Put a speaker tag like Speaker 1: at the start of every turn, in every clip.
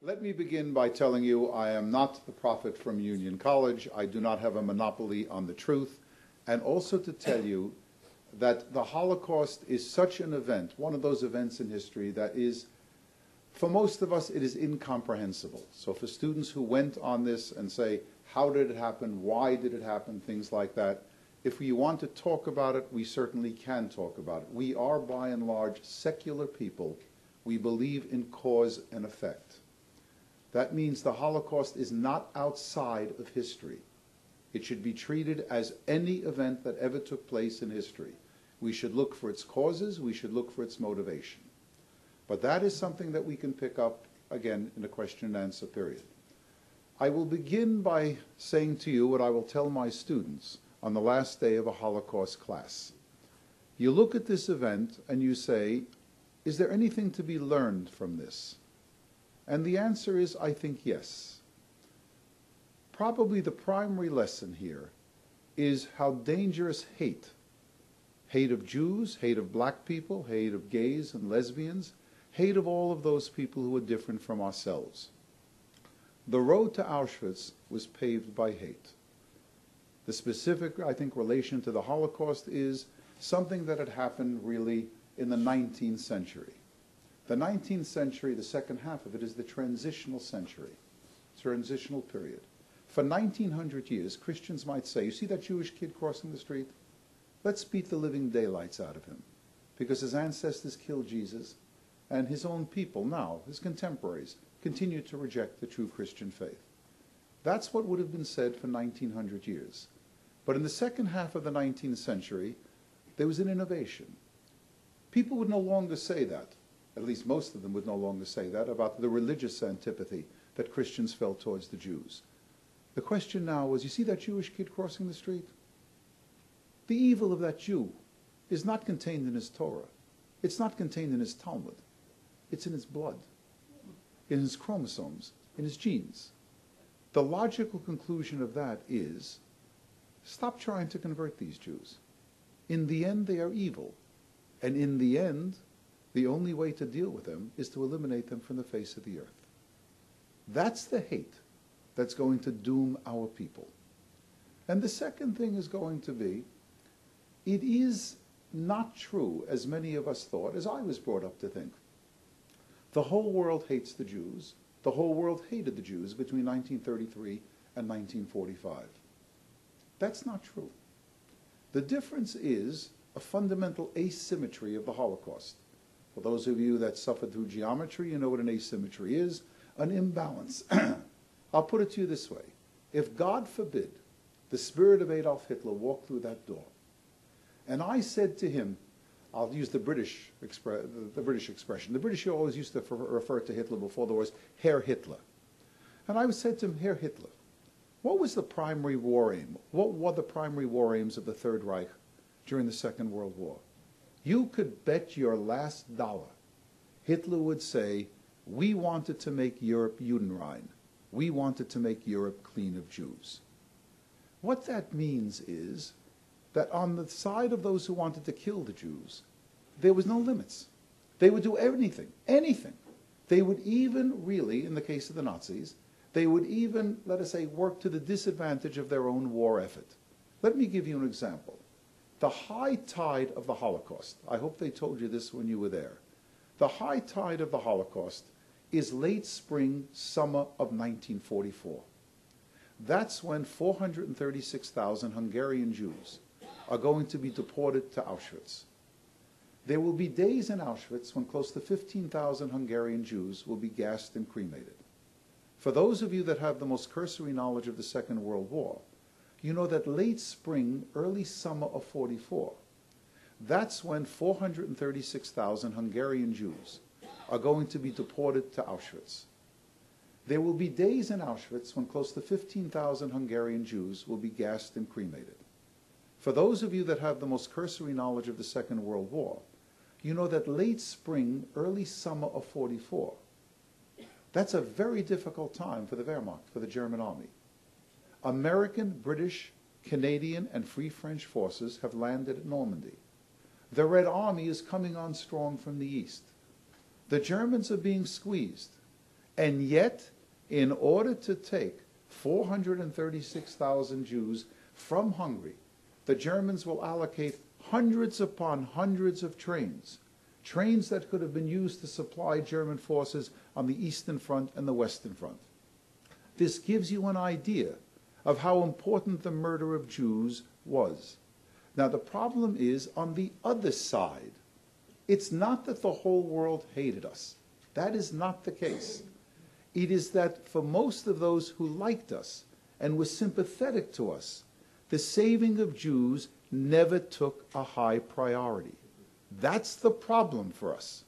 Speaker 1: Let me begin by telling you I am not the prophet from Union College. I do not have a monopoly on the truth. And also to tell you that the Holocaust is such an event, one of those events in history that is, for most of us, it is incomprehensible. So for students who went on this and say, how did it happen, why did it happen, things like that, if we want to talk about it, we certainly can talk about it. We are, by and large, secular people. We believe in cause and effect. That means the Holocaust is not outside of history. It should be treated as any event that ever took place in history. We should look for its causes, we should look for its motivation. But that is something that we can pick up, again, in a question and answer period. I will begin by saying to you what I will tell my students on the last day of a Holocaust class. You look at this event and you say, is there anything to be learned from this? And the answer is, I think, yes. Probably the primary lesson here is how dangerous hate of Jews, hate of black people, hate of gays and lesbians, hate of all of those people who are different from ourselves. The road to Auschwitz was paved by hate. The specific, I think, relation to the Holocaust is something that had happened really in the 19th century. The 19th century, the second half of it, is the transitional century, transitional period. For 1900 years, Christians might say, you see that Jewish kid crossing the street? Let's beat the living daylights out of him, because his ancestors killed Jesus, and his own people now, his contemporaries, continue to reject the true Christian faith. That's what would have been said for 1900 years. But in the second half of the 19th century, there was an innovation. People would no longer say that. At least most of them would no longer say that about the religious antipathy that Christians felt towards the Jews. The question now was, you see that Jewish kid crossing the street? The evil of that Jew is not contained in his Torah. It's not contained in his Talmud. It's in his blood, in his chromosomes, in his genes. The logical conclusion of that is, stop trying to convert these Jews. In the end, they are evil. And in the end, the only way to deal with them is to eliminate them from the face of the earth. That's the hate that's going to doom our people. And the second thing is going to be, it is not true, as many of us thought, as I was brought up to think. The whole world hates the Jews. The whole world hated the Jews between 1933 and 1945. That's not true. The difference is a fundamental asymmetry of the Holocaust. For those of you that suffered through geometry, you know what an asymmetry is, an imbalance. I'll put it to you this way. If, God forbid, the spirit of Adolf Hitler walked through that door, and I said to him, I'll use the British expression. The British always used to refer to Hitler before there was Herr Hitler. And I said to him, Herr Hitler, what was the primary war aim? What were the primary war aims of the Third Reich during the Second World War? You could bet your last dollar Hitler would say, we wanted to make Europe Judenrein. We wanted to make Europe clean of Jews. What that means is that on the side of those who wanted to kill the Jews, there was no limits. They would do anything, anything. They would even really, in the case of the Nazis, they would even, let us say, work to the disadvantage of their own war effort. Let me give you an example. The high tide of the Holocaust, I hope they told you this when you were there. The high tide of the Holocaust is late spring, summer of 1944. That's when 436,000 Hungarian Jews are going to be deported to Auschwitz. There will be days in Auschwitz when close to 15,000 Hungarian Jews will be gassed and cremated. For those of you that have the most cursory knowledge of the Second World War, you know that late spring, early summer of 44, that's when 436,000 Hungarian Jews are going to be deported to Auschwitz. There will be days in Auschwitz when close to 15,000 Hungarian Jews will be gassed and cremated. For those of you that have the most cursory knowledge of the Second World War, you know that late spring, early summer of 44, that's a very difficult time for the Wehrmacht, for the German army. American, British, Canadian, and Free French forces have landed at Normandy. The Red Army is coming on strong from the east. The Germans are being squeezed. And yet, in order to take 436,000 Jews from Hungary, the Germans will allocate hundreds upon hundreds of trains that could have been used to supply German forces on the Eastern Front and the Western Front. This gives you an idea of how important the murder of Jews was. Now, the problem is on the other side. It's not that the whole world hated us. That is not the case. It is that for most of those who liked us and were sympathetic to us, the saving of Jews never took a high priority. That's the problem for us.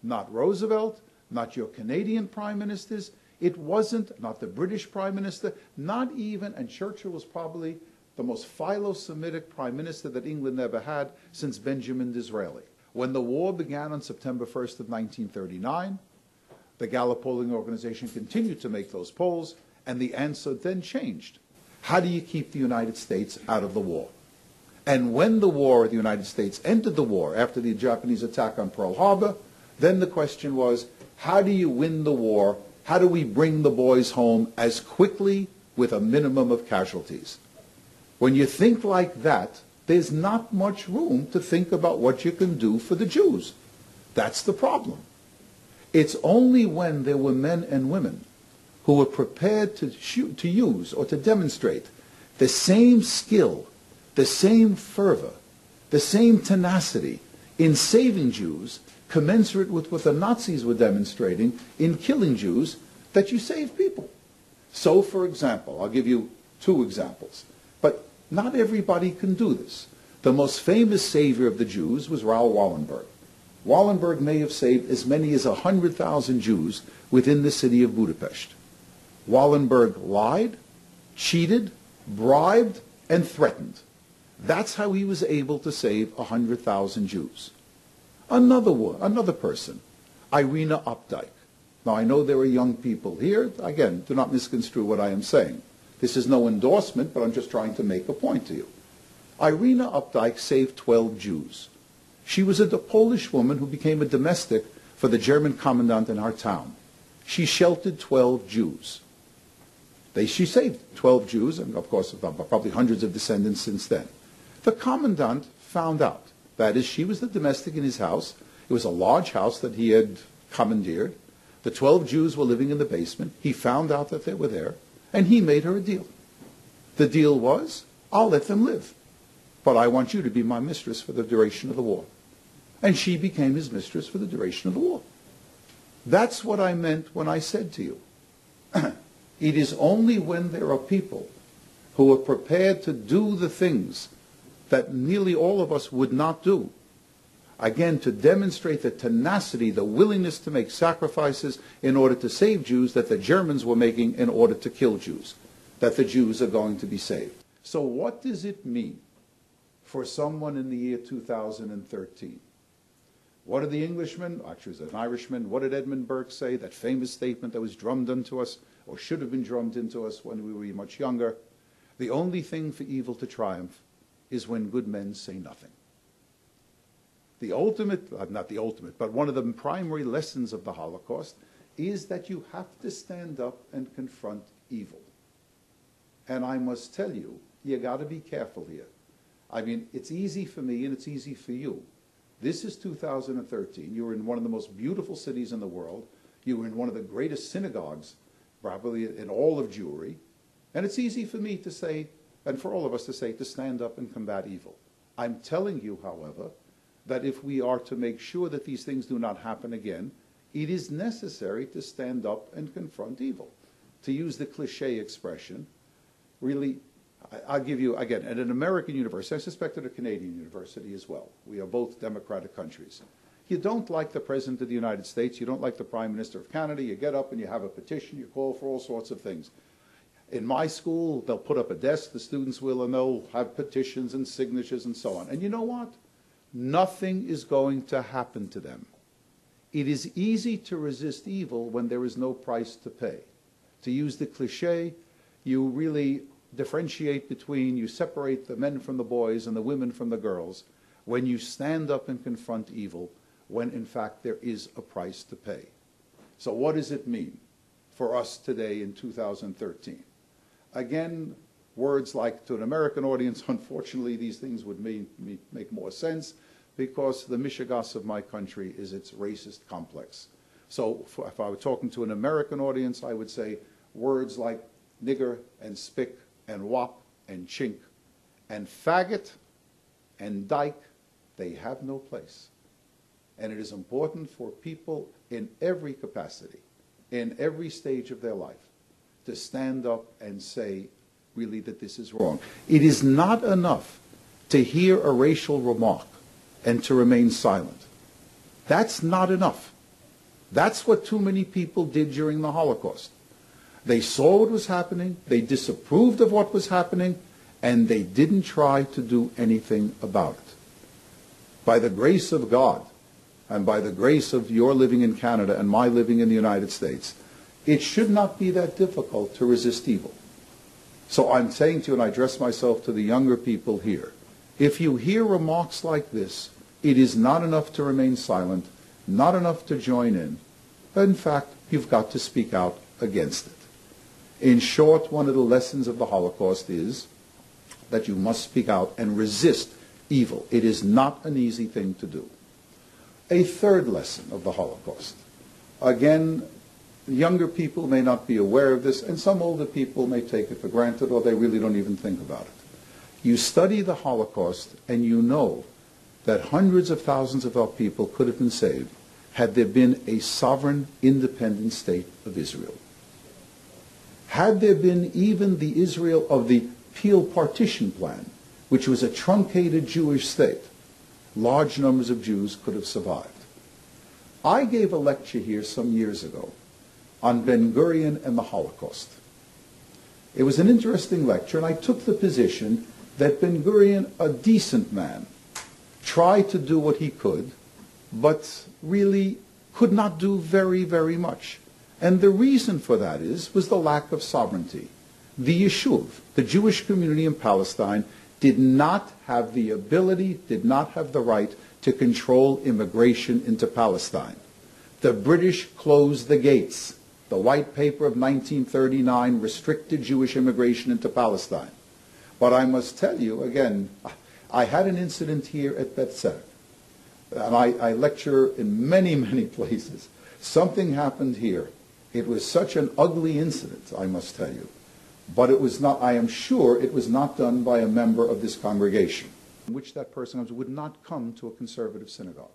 Speaker 1: Not Roosevelt, not your Canadian prime ministers. It wasn't, not the British prime minister, not even, and Churchill was probably the most philo-Semitic prime minister that England ever had since Benjamin Disraeli. When the war began on September 1st of 1939, the Gallup polling organization continued to make those polls, and the answer then changed. How do you keep the United States out of the war? And when the United States entered the war after the Japanese attack on Pearl Harbor, then the question was, how do you win the war? How do we bring the boys home as quickly with a minimum of casualties? When you think like that, there's not much room to think about what you can do for the Jews. That's the problem. It's only when there were men and women who were prepared to use or to demonstrate the same skill, the same fervor, the same tenacity in saving Jews, commensurate with what the Nazis were demonstrating in killing Jews, that you save people. So, for example, I'll give you two examples, but not everybody can do this. The most famous savior of the Jews was Raoul Wallenberg. Wallenberg may have saved as many as 100,000 Jews within the city of Budapest. Wallenberg lied, cheated, bribed, and threatened. That's how he was able to save 100,000 Jews. Another person, Irina Opdyke. Now, I know there are young people here. Again, do not misconstrue what I am saying. This is no endorsement, but I'm just trying to make a point to you. Irina Opdyke saved 12 Jews. She was a Polish woman who became a domestic for the German commandant in our town. She sheltered 12 Jews. She saved 12 Jews, and of course, probably hundreds of descendants since then. The commandant found out. That is, she was the domestic in his house. It was a large house that he had commandeered. The 12 Jews were living in the basement. He found out that they were there, and he made her a deal. The deal was, I'll let them live, but I want you to be my mistress for the duration of the war. And she became his mistress for the duration of the war. That's what I meant when I said to you, it is only when there are people who are prepared to do the things that nearly all of us would not do, again, to demonstrate the tenacity, the willingness to make sacrifices in order to save Jews that the Germans were making in order to kill Jews, that the Jews are going to be saved. So what does it mean for someone in the year 2013? What did the Englishman, actually it was an Irishman, what did Edmund Burke say, that famous statement that was drummed into us, or should have been drummed into us when we were much younger? The only thing for evil to triumph is when good men say nothing. The ultimate, not the ultimate, but one of the primary lessons of the Holocaust is that you have to stand up and confront evil. And I must tell you, you got to be careful here. I mean, it's easy for me and it's easy for you. This is 2013. You were in one of the most beautiful cities in the world. You were in one of the greatest synagogues, probably in all of Jewry. And it's easy for me to say, and for all of us to say, to stand up and combat evil. I'm telling you, however, that if we are to make sure that these things do not happen again, it is necessary to stand up and confront evil. To use the cliche expression, really, I'll give you, again, at an American university, I suspect at a Canadian university as well. We are both democratic countries. You don't like the President of the United States, you don't like the Prime Minister of Canada, you get up and you have a petition, you call for all sorts of things. In my school, they'll put up a desk, the students will, and they'll have petitions and signatures and so on. And you know what? Nothing is going to happen to them. It is easy to resist evil when there is no price to pay. To use the cliche, you really differentiate between, you separate the men from the boys and the women from the girls when you stand up and confront evil, when in fact there is a price to pay. So what does it mean? for us today in 2013. Again, words like, to an American audience, unfortunately, these things would make more sense because the mishigas of my country is its racist complex. So if I were talking to an American audience, I would say words like nigger and spick and wop and chink and faggot and dyke, they have no place. And it is important for people in every capacity, in every stage of their life, to stand up and say, really, that this is wrong. It is not enough to hear a racial remark and to remain silent. That's not enough. That's what too many people did during the Holocaust. They saw what was happening, they disapproved of what was happening, and they didn't try to do anything about it. By the grace of God, and by the grace of your living in Canada and my living in the United States, it should not be that difficult to resist evil. So I'm saying to you, and I address myself to the younger people here, if you hear remarks like this, it is not enough to remain silent, not enough to join in. In fact, you've got to speak out against it. In short, one of the lessons of the Holocaust is that you must speak out and resist evil. It is not an easy thing to do. A third lesson of the Holocaust. Again, younger people may not be aware of this, and some older people may take it for granted, or they really don't even think about it. You study the Holocaust, and you know that hundreds of thousands of our people could have been saved had there been a sovereign, independent state of Israel. Had there been even the Israel of the Peel partition plan, which was a truncated Jewish state, large numbers of Jews could have survived. I gave a lecture here some years ago on Ben-Gurion and the Holocaust. It was an interesting lecture, and I took the position that Ben-Gurion, a decent man, tried to do what he could, but really could not do very, very much. And the reason for that was the lack of sovereignty. The Yishuv, the Jewish community in Palestine, did not have the ability, did not have the right to control immigration into Palestine. The British closed the gates. The White Paper of 1939 restricted Jewish immigration into Palestine. But I must tell you, again, I had an incident here at Beth Tzedec, and I lecture in many, many places. Something happened here. It was such an ugly incident, I must tell you. But it was not, I am sure it was not done by a member of this congregation, in which that person would not come to a conservative synagogue.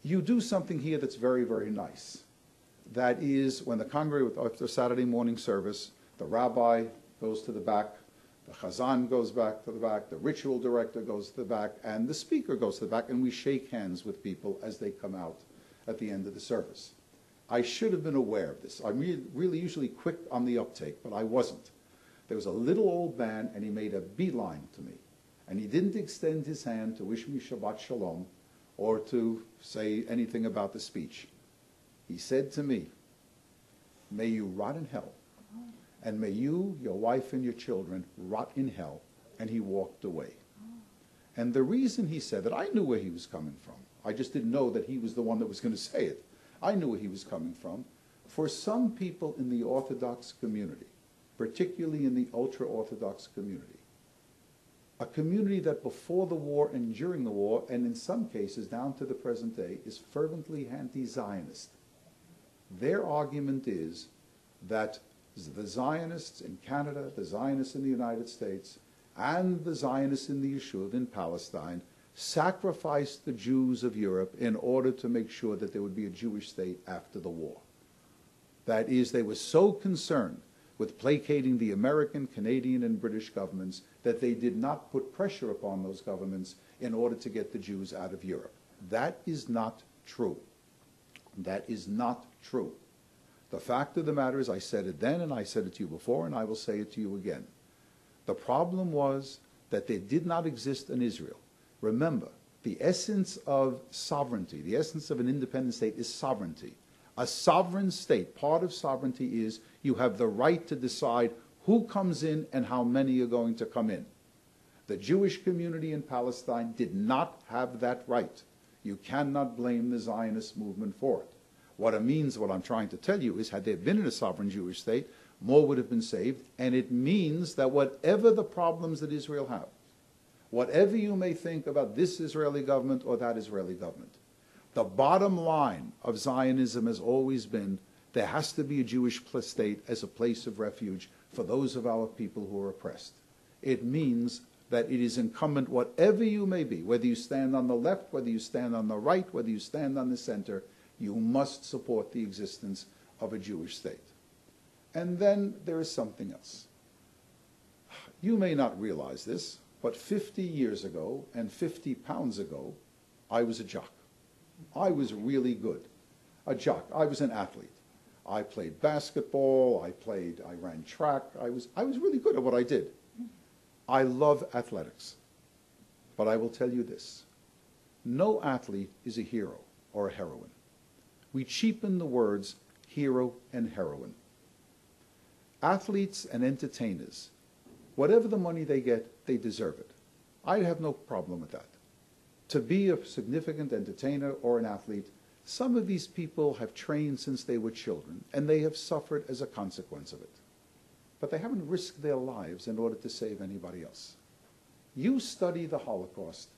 Speaker 1: You do something here that's very, very nice. That is, when the congregation, after Saturday morning service, the rabbi goes to the back, the chazan goes back to the back, the ritual director goes to the back, and the speaker goes to the back, and we shake hands with people as they come out at the end of the service. I should have been aware of this. I'm really usually quick on the uptake, but I wasn't. There was a little old man, and he made a beeline to me. And he didn't extend his hand to wish me Shabbat Shalom or to say anything about the speech. He said to me, "May you rot in hell, and may you, your wife, and your children rot in hell." And he walked away. And the reason he said that, I knew where he was coming from. I just didn't know that he was the one that was going to say it. I knew where he was coming from. For some people in the Orthodox community, particularly in the ultra-Orthodox community, a community that before the war and during the war, and in some cases down to the present day, is fervently anti-Zionist. Their argument is that the Zionists in Canada, the Zionists in the United States, and the Zionists in the Yishuv in Palestine sacrificed the Jews of Europe in order to make sure that there would be a Jewish state after the war. That is, they were so concerned with placating the American, Canadian, and British governments that they did not put pressure upon those governments in order to get the Jews out of Europe. That is not true. That is not true. The fact of the matter is, I said it then, and I said it to you before, and I will say it to you again. The problem was that there did not exist an Israel. Remember, the essence of sovereignty, the essence of an independent state is sovereignty. A sovereign state, part of sovereignty is you have the right to decide who comes in and how many are going to come in. The Jewish community in Palestine did not have that right. You cannot blame the Zionist movement for it. What it means, what I'm trying to tell you, is had there been a sovereign Jewish state, more would have been saved. And it means that whatever the problems that Israel has, whatever you may think about this Israeli government or that Israeli government, the bottom line of Zionism has always been there has to be a Jewish state as a place of refuge for those of our people who are oppressed. It means that it is incumbent, whatever you may be, whether you stand on the left, whether you stand on the right, whether you stand on the center, you must support the existence of a Jewish state. And then there is something else. You may not realize this, but 50 years ago and 50 pounds ago, I was a jock. I was really good. A jock. I was an athlete. I played basketball, I ran track. I was really good at what I did. I love athletics. But I will tell you this. No athlete is a hero or a heroine. We cheapen the words hero and heroine. Athletes and entertainers, whatever the money they get, they deserve it. I have no problem with that. To be a significant entertainer or an athlete, some of these people have trained since they were children, and they have suffered as a consequence of it. But they haven't risked their lives in order to save anybody else. You study the Holocaust,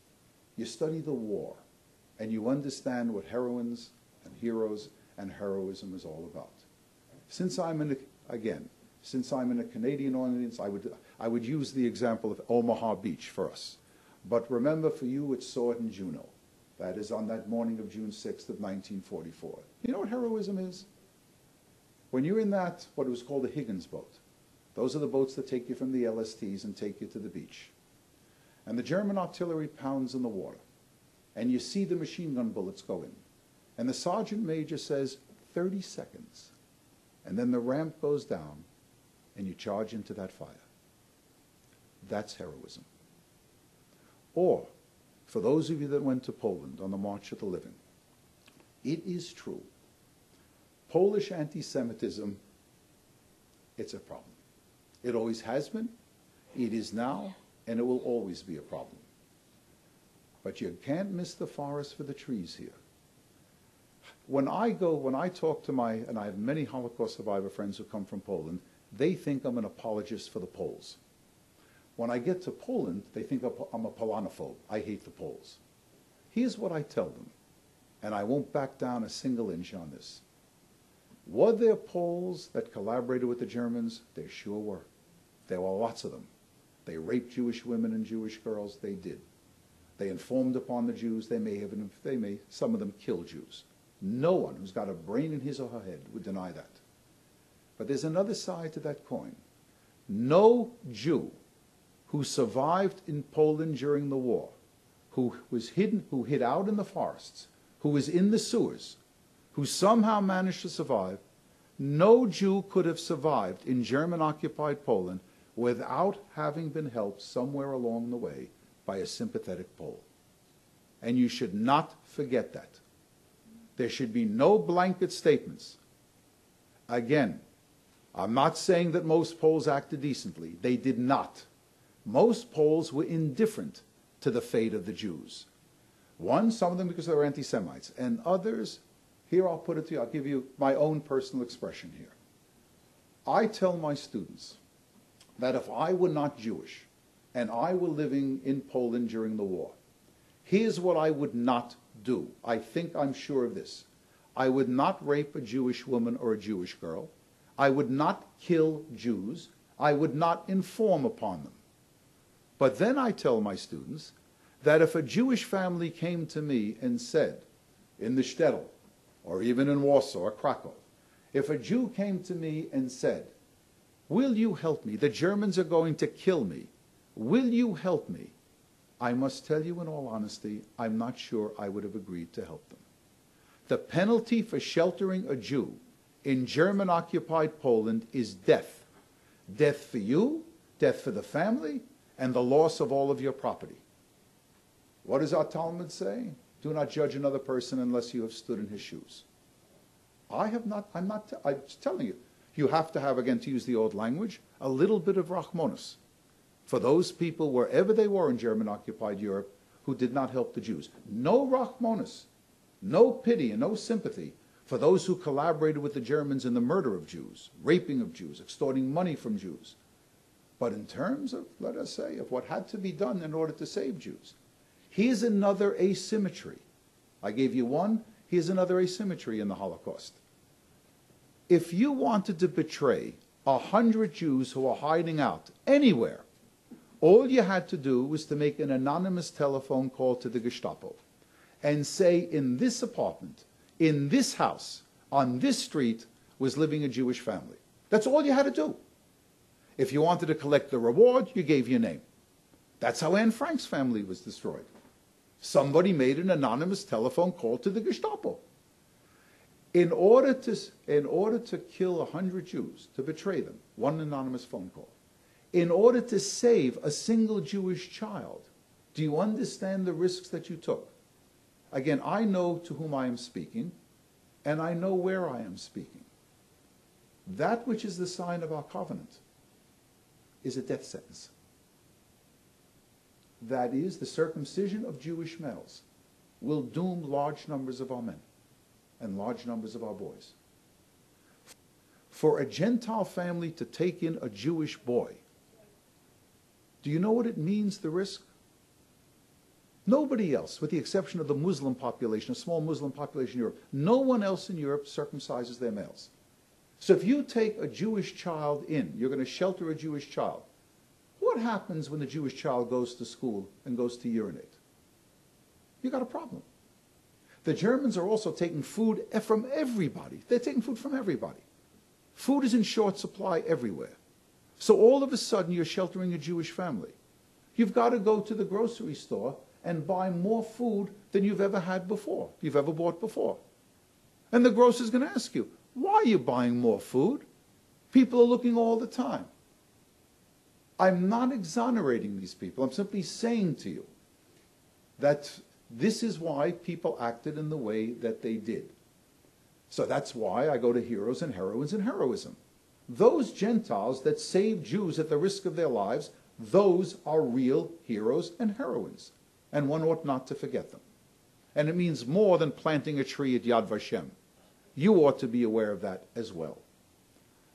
Speaker 1: you study the war, and you understand what heroines and heroes and heroism is all about. Since I'm in a Canadian audience, I would use the example of Omaha Beach for us. But remember, for you, it's Sword and Juno. That is on that morning of June 6th of 1944. You know what heroism is? When you're in that, what was called a Higgins boat, those are the boats that take you from the LSTs and take you to the beach. And the German artillery pounds in the water, and you see the machine gun bullets go in. And the sergeant major says, 30 seconds. And then the ramp goes down, and you charge into that fire. That's heroism. Or, for those of you that went to Poland on the March of the Living, it is true. Polish anti-Semitism, it's a problem. It always has been, it is now, and it will always be a problem. But you can't miss the forest for the trees here. When I talk to and I have many Holocaust survivor friends who come from Poland, they think I'm an apologist for the Poles. When I get to Poland, they think I'm a Polonophobe. I hate the Poles. Here's what I tell them, and I won't back down a single inch on this. Were there Poles that collaborated with the Germans? There sure were. There were lots of them. They raped Jewish women and Jewish girls. They did. They informed upon the Jews. They may, some of them kill Jews. No one who's got a brain in his or her head would deny that. But there's another side to that coin. No Jew who survived in Poland during the war, who hid out in the forests, who was in the sewers, who somehow managed to survive, no Jew could have survived in German-occupied Poland without having been helped somewhere along the way by a sympathetic Pole. And you should not forget that. There should be no blanket statements. Again, I'm not saying that most Poles acted decently. They did not. Most Poles were indifferent to the fate of the Jews. Some of them because they were anti-Semites, and others, here I'll put it to you, I'll give you my own personal expression here. I tell my students that if I were not Jewish and I were living in Poland during the war, here's what I would not do. I'm sure of this. I would not rape a Jewish woman or a Jewish girl. I would not kill Jews. I would not inform upon them. But then I tell my students that if a Jewish family came to me and said, in the shtetl, or even in Warsaw or Krakow, if a Jew came to me and said, will you help me? The Germans are going to kill me. Will you help me? I must tell you in all honesty, I'm not sure I would have agreed to help them. The penalty for sheltering a Jew in German-occupied Poland is death. Death for you, death for the family, and the loss of all of your property. What does our Talmud say? Do not judge another person unless you have stood in his shoes. I'm telling you, you have to have, again, to use the old language, a little bit of rachmanus for those people, wherever they were in German-occupied Europe, who did not help the Jews. No rachmanus, no pity and no sympathy for for those who collaborated with the Germans in the murder of Jews, raping of Jews, extorting money from Jews. But in terms of, let us say, of what had to be done in order to save Jews, here's another asymmetry. I gave you one, here's another asymmetry in the Holocaust. If you wanted to betray 100 Jews who are hiding out anywhere, all you had to do was to make an anonymous telephone call to the Gestapo and say, in this apartment, in this house, on this street, was living a Jewish family. That's all you had to do. If you wanted to collect the reward, you gave your name. That's how Anne Frank's family was destroyed. Somebody made an anonymous telephone call to the Gestapo. In order to kill 100 Jews, to betray them, one anonymous phone call. In order to save a single Jewish child, do you understand the risks that you took? Again, I know to whom I am speaking, and I know where I am speaking. That which is the sign of our covenant is a death sentence. That is, the circumcision of Jewish males will doom large numbers of our men and large numbers of our boys. For a Gentile family to take in a Jewish boy, do you know what it means, the risk? Nobody else, with the exception of the Muslim population, a small Muslim population in Europe, no one else in Europe circumcises their males. So if you take a Jewish child in, you're going to shelter a Jewish child, what happens when the Jewish child goes to school and goes to urinate? You got a problem. The Germans are also taking food from everybody. They're taking food from everybody. Food is in short supply everywhere. So all of a sudden you're sheltering a Jewish family. You've got to go to the grocery store and buy more food than you've ever had before, you've ever bought before. And the grocer's going to ask you, why are you buying more food? People are looking all the time. I'm not exonerating these people. I'm simply saying to you that this is why people acted in the way that they did. So that's why I go to heroes and heroines in heroism. Those Gentiles that saved Jews at the risk of their lives, those are real heroes and heroines. And one ought not to forget them. And it means more than planting a tree at Yad Vashem. You ought to be aware of that as well.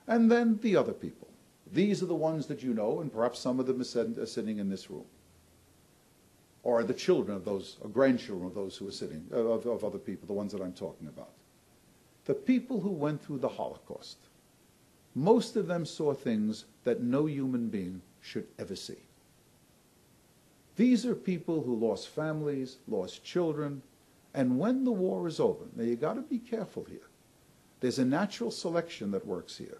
Speaker 1: And then the other people. These are the ones that you know, and perhaps some of them are sitting in this room. Or the children of those, or grandchildren of those who are sitting, of other people, the ones that I'm talking about. The people who went through the Holocaust, most of them saw things that no human being should ever see. These are people who lost families, lost children, and when the war is over, now you got to be careful here. There's a natural selection that works here.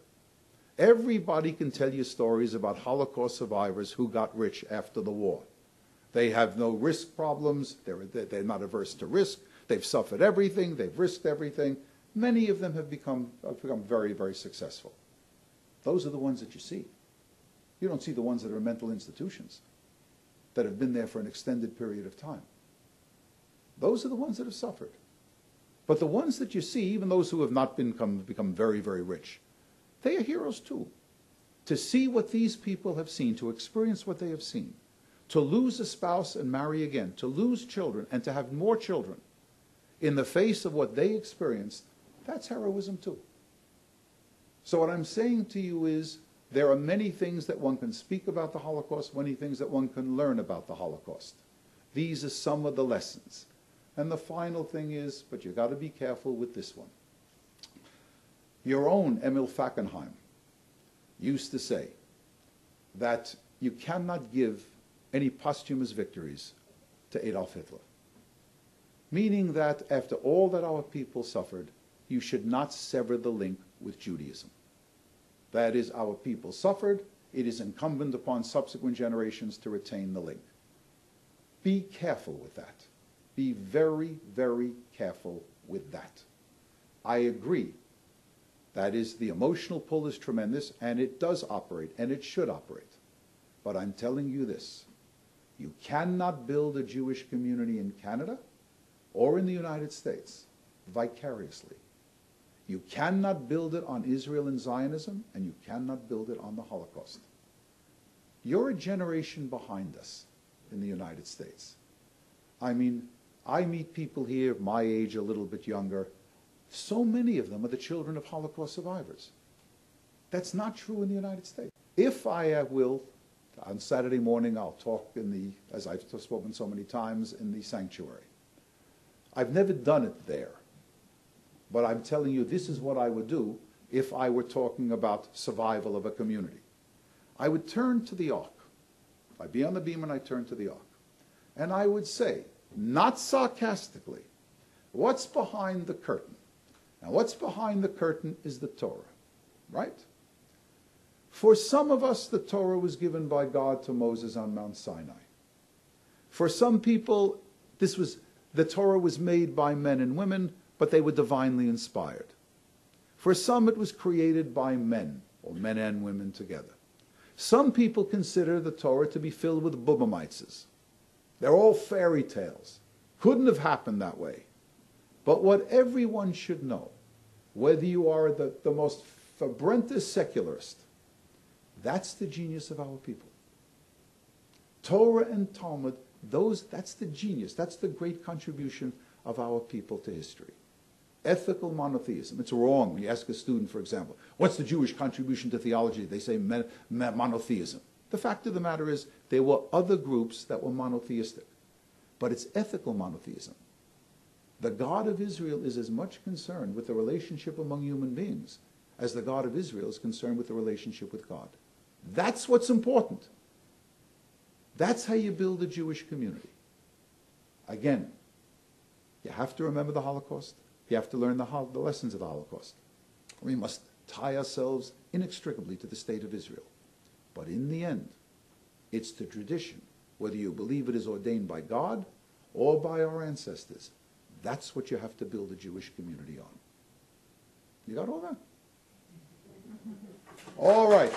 Speaker 1: Everybody can tell you stories about Holocaust survivors who got rich after the war. They have no risk problems. They're not averse to risk. They've suffered everything. They've risked everything. Many of them have become very, very successful. Those are the ones that you see. You don't see the ones that are in mental institutions, that have been there for an extended period of time. Those are the ones that have suffered. But the ones that you see, even those who have not become very, very rich, they are heroes too. To see what these people have seen, to experience what they have seen, to lose a spouse and marry again, to lose children and to have more children in the face of what they experienced, that's heroism too. So what I'm saying to you is there are many things that one can speak about the Holocaust, many things that one can learn about the Holocaust. These are some of the lessons. And the final thing is, but you've got to be careful with this one. Your own Emil Fackenheim used to say that you cannot give any posthumous victories to Adolf Hitler. Meaning that after all that our people suffered, you should not sever the link with Judaism. That is, our people suffered. It is incumbent upon subsequent generations to retain the link. Be careful with that. Be very, very careful with that. I agree. That is, the emotional pull is tremendous, and it does operate, and it should operate. But I'm telling you this. You cannot build a Jewish community in Canada or in the United States vicariously. You cannot build it on Israel and Zionism, and you cannot build it on the Holocaust. You're a generation behind us in the United States. I mean, I meet people here my age, a little bit younger, So many of them are the children of Holocaust survivors. That's not true in the United States. If I will, on Saturday morning, I'll talk as I've spoken so many times, in the sanctuary. I've never done it there, but I'm telling you this is what I would do if I were talking about survival of a community. I would turn to the Ark. I'd be on the beam and I'd turn to the Ark. And I would say, not sarcastically, what's behind the curtain? Now, what's behind the curtain is the Torah, right? For some of us, the Torah was given by God to Moses on Mount Sinai. For some people, the Torah was made by men and women, but they were divinely inspired. For some, it was created by men, or men and women together. Some people consider the Torah to be filled with bubamitzes. They're all fairy tales. Couldn't have happened that way. But what everyone should know, whether you are the most fervent secularist, that's the genius of our people. Torah and Talmud, that's the genius, that's the great contribution of our people to history. Ethical monotheism. It's wrong when you ask a student, for example, what's the Jewish contribution to theology? They say monotheism. The fact of the matter is there were other groups that were monotheistic. But it's ethical monotheism. The God of Israel is as much concerned with the relationship among human beings as the God of Israel is concerned with the relationship with God. That's what's important. That's how you build a Jewish community. Again, you have to remember the Holocaust. You have to learn the lessons of the Holocaust. We must tie ourselves inextricably to the state of Israel. But in the end, it's the tradition, whether you believe it is ordained by God or by our ancestors. That's what you have to build a Jewish community on. You got all that? All right.